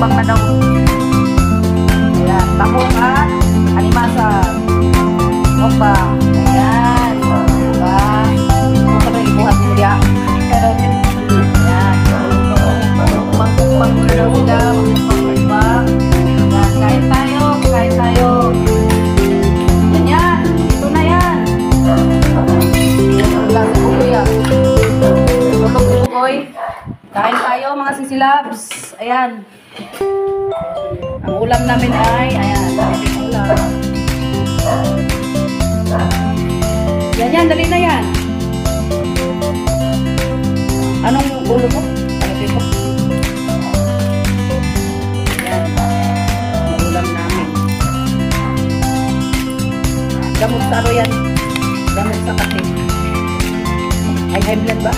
mukbang na daw. Ayan, tahong at animasa. Mukbang. Ayan. Diba? Ito pa rin ibuhat mo diya. Ayan. Mukbang mo na daw sila. Mukbang. Ayan, kain tayo. Kain tayo. Yan. Ito na yan. Lasa ko kuya. Tulog ko koy. Kain tayo mga sisilabs. Ayan. Ang ulam namin ay, ayan. Ulam. Yan yan, dali na yan. Anong ulo mo? Ano dito? Ayan. Ang ulam namin. Gamot sa aro yan. Gamot sa kape. Ay, high blood ba?